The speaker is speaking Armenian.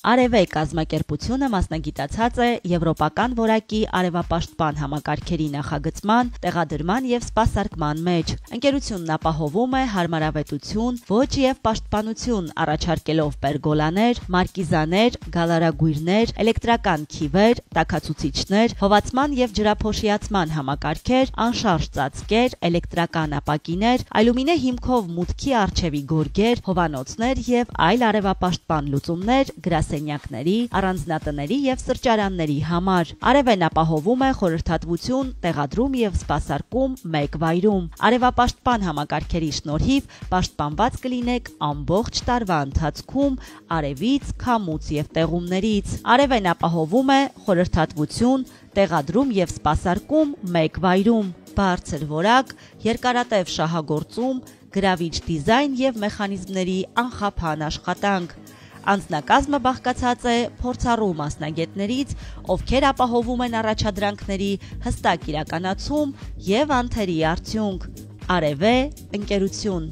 Արևե կազմակերպությունը մասնագիտացած է եվրոպական որակի արևապաշտպան համակարգերի նախագծման, տեղադրման և սպասարկման մեջ։ Ընկերությունն ապահովում է հարմարավետություն, ոճ և պաշտպանություն առաջարկելով պերգոլաներ, մարկիզաներ, գալարագույրներ, էլեկտրական քիվեր, տաքացուցիչներ, հովացման և ջրափոշիացման համակարգեր, անշարժ ծածկեր, էլեկտրական ապակիներ, ալյումինե հիմքով մուտքի առջևի գորգեր, հովանոցներ և այլ արևապաշտպան լուծումներ գրասենյակների, առանձնատների և սրճարանների համար։ Արևեն ապահովում է խորհրդատվություն, տեղադրում և սպասարկում մեկ վայրում։ Արևապաշտպան համակարգերի շնորհիվ պաշտպանված կլինեք ամբողջ տարվա ընթացքում արևից, քամուց և տեղումներից։ Արևեն ապահովում է խորհրդատվություն, տեղադրում և սպասարկում մեկ վայրում։ Բարձր որակ, երկարատև շահագործում, գրավիչ դիզայն և մեխանիզմների անխափան աշխատանք։ Անձնակազմը բաղկացած է փորձառու մասնագետներից, ովքեր ապահովում են առաջադրանքների հստակ իրականացում և անթերի արդյունք։ Արևե ընկերություն։